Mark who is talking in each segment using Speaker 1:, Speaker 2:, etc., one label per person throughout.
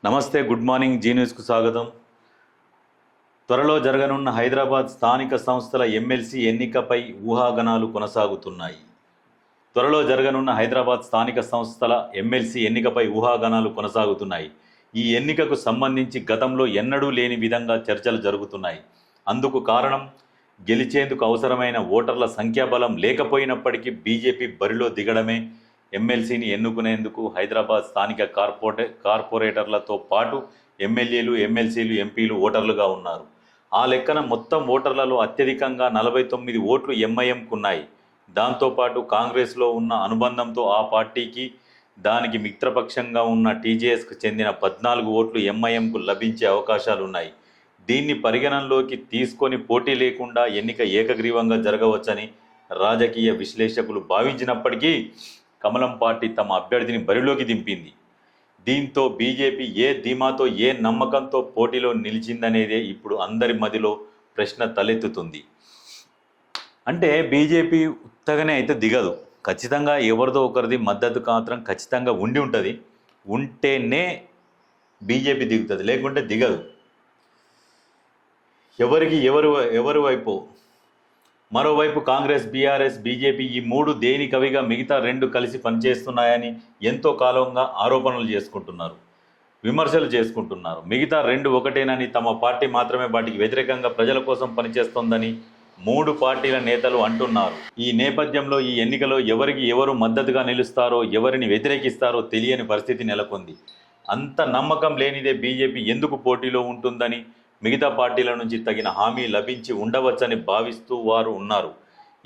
Speaker 1: నమస్తే, good morning. G న్యూస్కు స్వాగతం. త్వరలో జరగనున్న హైదరాబాద్ స్థానిక సంస్థల ఎమ్మెల్సీ ఎన్నికపై ఊహాగానాలు కొనసాగుతున్నాయి. త్వరలో జరగనున్న హైదరాబాద్ స్థానిక సంస్థల ఎమ్మెల్సీ ఎన్నికపై ఊహాగానాలు కొనసాగుతున్నాయి. ఈ ఎన్నికకు సంబంధించి గతంలో ఎన్నడూ లేని విధంగా చర్చలు జరుగుతున్నాయి. అందుకు కారణం గెలిచేందుకు అవసరమైన ఓటర్ల సంఖ్యాబలం లేకపోయినప్పటికీ బీజేపీ బరిలో దిగడమే. ఎమ్మెల్సీని ఎన్నుకునేందుకు హైదరాబాద్ స్థానిక కార్పొరేటర్లతో పాటు ఎమ్మెల్యేలు, ఎమ్మెల్సీలు, ఎంపీలు ఓటర్లుగా ఉన్నారు. ఆ లెక్కన మొత్తం ఓటర్లలో అత్యధికంగా 49 ఓట్లు ఎంఐఎంకున్నాయి. దాంతోపాటు కాంగ్రెస్లో ఉన్న అనుబంధంతో ఆ పార్టీకి, దానికి మిత్రపక్షంగా ఉన్న టీజేఎస్కు చెందిన 14 ఓట్లు ఎంఐఎంకు లభించే అవకాశాలున్నాయి. దీన్ని పరిగణనలోకి తీసుకొని పోటీ లేకుండా ఎన్నిక ఏకగ్రీవంగా జరగవచ్చని రాజకీయ విశ్లేషకులు భావించినప్పటికీ కమలం పార్టీ తమ అభ్యర్థిని బరిలోకి దింపింది. దీంతో బీజేపీ ఏ ధీమాతో, ఏ నమ్మకంతో పోటీలో నిలిచిందనేదే ఇప్పుడు అందరి మదిలో ప్రశ్న తలెత్తుతుంది. అంటే బీజేపీ ఉత్తగానే అయితే దిగదు, ఖచ్చితంగా ఎవరిదో ఒకరిది మద్దతు మాత్రం ఖచ్చితంగా ఉండి ఉంటుంది. ఉంటేనే బీజేపీ దిగుతుంది, లేకుంటే దిగదు. ఎవరి వైపు? మరోవైపు కాంగ్రెస్, బీఆర్ఎస్, బీజేపీ ఈ మూడు దేనికవిగా మిగతా రెండు కలిసి పనిచేస్తున్నాయని ఎంతో కాలంగా ఆరోపణలు చేసుకుంటున్నారు, విమర్శలు చేసుకుంటున్నారు. మిగతా రెండు ఒకటేనని, తమ పార్టీ మాత్రమే వాటికి వ్యతిరేకంగా ప్రజల కోసం పనిచేస్తోందని మూడు పార్టీల నేతలు అంటున్నారు. ఈ నేపథ్యంలో ఈ ఎన్నికలో ఎవరికి ఎవరు మద్దతుగా నిలుస్తారో, ఎవరిని వ్యతిరేకిస్తారో తెలియని పరిస్థితి నెలకొంది. అంత నమ్మకం లేనిదే బీజేపీ ఎందుకు పోటీలో ఉంటుందని, మిగతా పార్టీల నుంచి తగిన హామీ లభించి ఉండవచ్చని భావిస్తూ వారు ఉన్నారు.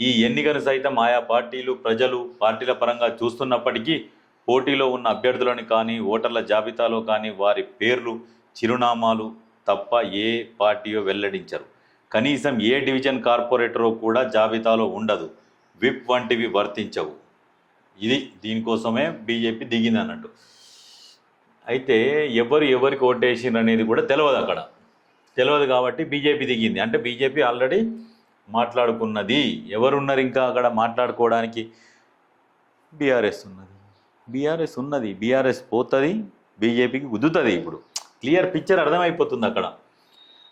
Speaker 1: ఈ ఎన్నికను సైతం ఆయా పార్టీలు, ప్రజలు పార్టీల పరంగా చూస్తున్నప్పటికీ పోటీలో ఉన్న అభ్యర్థులను కానీ, ఓటర్ల జాబితాలో కానీ వారి పేర్లు, చిరునామాలు తప్ప ఏ పార్టీయో వెల్లడించరు. కనీసం ఏ డివిజన్ కార్పొరేటరో కూడా జాబితాలో ఉండదు. విప్ వంటివి వర్తించవు. దీనికోసమే బీజేపీ దిగింది అన్నట్టు. అయితే ఎవరికి ఓటేసిండ్రు అనేది కూడా తెలియదు కాబట్టి బీజేపీ దిగింది. అంటే బీజేపీ ఆల్రెడీ మాట్లాడుకున్నది. ఎవరున్నారు ఇంకా అక్కడ మాట్లాడుకోవడానికి? బీఆర్ఎస్ ఉన్నది. బీఆర్ఎస్ పోతుంది, బీజేపీకి గుద్దుతుంది. ఇప్పుడు క్లియర్ పిక్చర్ అర్థమైపోతుంది అక్కడ.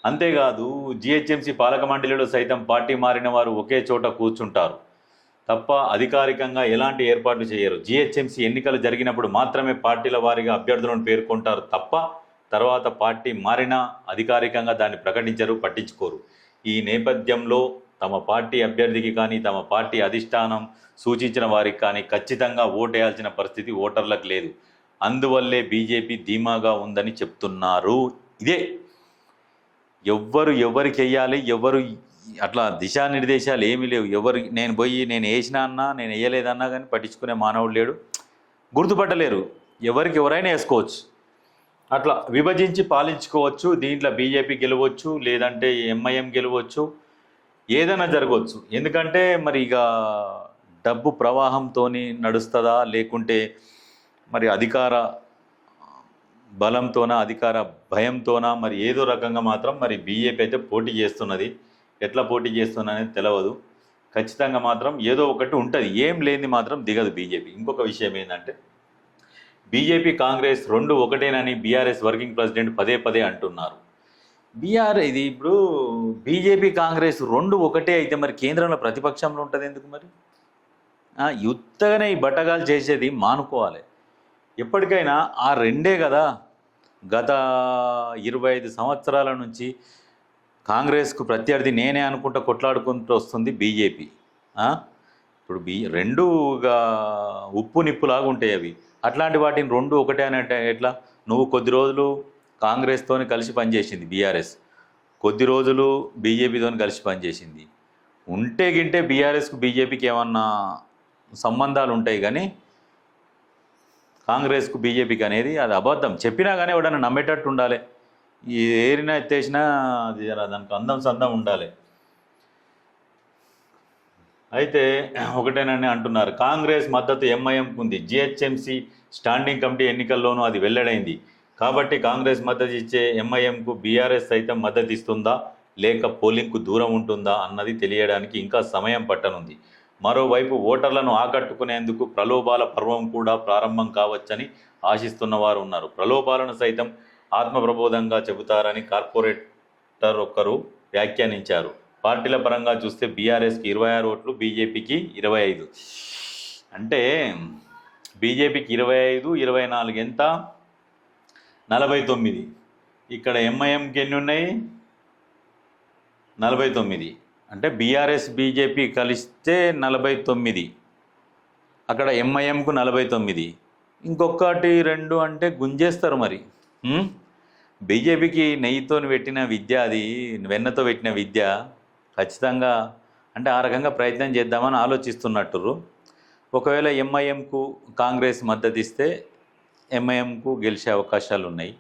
Speaker 1: అంతేకాదు, జిహెచ్ఎంసీ పాలక మండలిలో సైతం పార్టీ మారిన వారు ఒకే చోట కూర్చుంటారు తప్ప అధికారికంగా ఎలాంటి ఏర్పాట్లు చేయరు. జిహెచ్ఎంసీ ఎన్నికలు జరిగినప్పుడు మాత్రమే పార్టీల వారీగా అభ్యర్థులను పేర్కొంటారు తప్ప తర్వాత పార్టీ మారినా అధికారికంగా దాన్ని ప్రకటించరు, పట్టించుకోరు. ఈ నేపథ్యంలో తమ పార్టీ అభ్యర్థికి కానీ, తమ పార్టీ అధిష్టానం సూచించిన వారికి కానీ ఖచ్చితంగా ఓటేయాల్సిన పరిస్థితి ఓటర్లకు లేదు. అందువల్లే బీజేపీ ధీమాగా ఉందని చెప్తున్నారు. ఇదే ఎవరికి వేయాలి, అట్లా దిశానిర్దేశాలు ఏమీ లేవు. నేను వేసినా అన్నా, నేను వేయలేదన్నా కానీ పట్టించుకునే మానవుడు లేడు, గుర్తుపట్టలేరు. ఎవరైనా వేసుకోవచ్చు, అట్లా విభజించి పాలించుకోవచ్చు. దీంట్లో బీజేపీ గెలవచ్చు, లేదంటే ఎంఐఎం గెలవచ్చు, ఏదైనా జరగవచ్చు. ఎందుకంటే మరి ఇక డబ్బు ప్రవాహంతో నడుస్తుందా, లేకుంటే మరి అధికార బలంతోనా, అధికార భయంతోనా, మరి ఏదో రకంగా మాత్రం మరి బీజేపీ అయితే పోటీ చేస్తున్నది. ఎట్లా పోటీ చేస్తున్నది తెలియదు. ఖచ్చితంగా మాత్రం ఏదో ఒకటి ఉంటుంది, ఏం లేనిది మాత్రం దిగదు బీజేపీ. ఇంకొక విషయం ఏంటంటే, బీజేపీ, కాంగ్రెస్ రెండు ఒకటేనని బీఆర్ఎస్ వర్కింగ్ ప్రెసిడెంట్ పదే అంటున్నారు. ఇది ఇప్పుడు బీజేపీ, కాంగ్రెస్ రెండు ఒకటే అయితే మరి కేంద్రంలో ప్రతిపక్షంలో ఉంటుంది ఎందుకు? మరి యుద్ధగానే ఈ బట్టగాలు చేసేది మానుకోవాలి. ఎప్పటికైనా ఆ రెండే కదా. గత 25 సంవత్సరాల నుంచి కాంగ్రెస్కు ప్రత్యర్థి నేనే అనుకుంటా కొట్లాడుకుంటూ వస్తుంది బీజేపీ. ఇప్పుడు రెండుగా ఉప్పు నిప్పులాగా ఉంటాయి అవి. అట్లాంటి వాటిని రెండు ఒకటే అంటే ఎట్లా? నువ్వు కొద్ది రోజులు కాంగ్రెస్తో కలిసి పనిచేసింది బీఆర్ఎస్, కొద్ది రోజులు బీజేపీతో కలిసి పనిచేసింది. గింటే బీఆర్ఎస్కు బీజేపీకి ఏమన్నా సంబంధాలు ఉంటాయి, కానీ కాంగ్రెస్కు బీజేపీకి అనేది అది అబద్ధం. చెప్పినా కానీ ఎవడన్నా నమ్మేటట్టు ఉండాలి. ఏరినా ఎత్తేసినా అది దానికి అందం సందం ఉండాలి. అయితే ఒకటేనని అంటున్నారు. కాంగ్రెస్ మద్దతు ఎంఐఎంకు ఉంది. జిహెచ్ఎంసీ స్టాండింగ్ కమిటీ ఎన్నికల్లోనూ అది వెల్లడైంది. కాబట్టి కాంగ్రెస్ మద్దతు ఇచ్చే ఎంఐఎంకు బీఆర్ఎస్ సైతం మద్దతు ఇస్తుందా, లేక పోలింగ్కు దూరం ఉంటుందా అన్నది తెలియడానికి ఇంకా సమయం పట్టనుంది. మరోవైపు ఓటర్లను ఆకట్టుకునేందుకు ప్రలోభాల పర్వం కూడా ప్రారంభం కావచ్చని ఆశిస్తున్న వారు ఉన్నారు. ప్రలోభాలను సైతం ఆత్మప్రబోధంగా చెబుతారని కార్పొరేటర్ ఒక్కరు వ్యాఖ్యానించారు. పార్టీల పరంగా చూస్తే బీఆర్ఎస్కి 26 ఓట్లు, బీజేపీకి 25. అంటే బీజేపీకి 25, 24 ఎంత? 49. ఇక్కడ ఎంఐఎంకి ఎన్ని ఉన్నాయి? 49. అంటే బీఆర్ఎస్ బీజేపీ కలిస్తే 49, అక్కడ ఎంఐఎంకు 49. ఇంకొకటి 2 అంటే గుంజేస్తారు మరి. బీజేపీకి నెయ్యితో పెట్టిన విద్య, అది వెన్నతో పెట్టిన విద్య ఖచ్చితంగా అంటే ఆ రకంగా ప్రయత్నం చేద్దామని ఆలోచిస్తున్నట్టురు. ఒకవేళ ఎంఐఎంకు కాంగ్రెస్ మద్దతు ఇస్తే ఎంఐఎంకు గెలిచే అవకాశాలు ఉన్నాయి.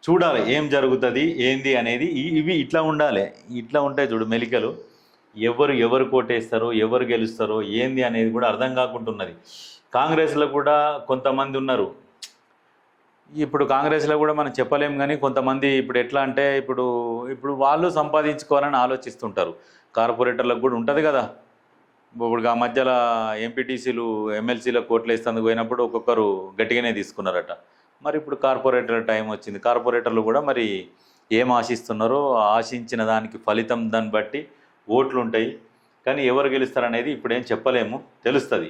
Speaker 1: చూడాలి ఏం జరుగుతుంది ఏంది అనేది. ఇవి ఇట్లా ఉండాలి. ఇట్లా ఉంటాయి చూడు మెలికలు. ఎవరు కోటేస్తారో, ఎవరు గెలుస్తారో ఏంది అనేది కూడా అర్థం కాకుంటున్నది. కాంగ్రెస్లో కూడా కొంతమంది ఉన్నారు. ఇప్పుడు కాంగ్రెస్లో కూడా మనం చెప్పలేం, కానీ కొంతమంది ఇప్పుడు ఎట్లా అంటే ఇప్పుడు వాళ్ళు సంపాదించుకోవాలని ఆలోచిస్తుంటారు. కార్పొరేటర్లకు కూడా ఉంటుంది కదా. ఇప్పుడు ఆ మధ్యలో ఎంపీటీసీలు ఎమ్మెల్సీలకు కోట్లు వేస్తేందుకు పోయినప్పుడు ఒక్కొక్కరు గట్టిగానే తీసుకున్నారట. మరి ఇప్పుడు కార్పొరేటర్ టైం వచ్చింది. కార్పొరేటర్లు కూడా మరి ఏం ఆశిస్తున్నారో ఆశించిన దానికి ఫలితం దాన్ని బట్టి ఓట్లు ఉంటాయి. కానీ ఎవరు గెలుస్తారనేది ఇప్పుడేం చెప్పలేము, తెలుస్తుంది.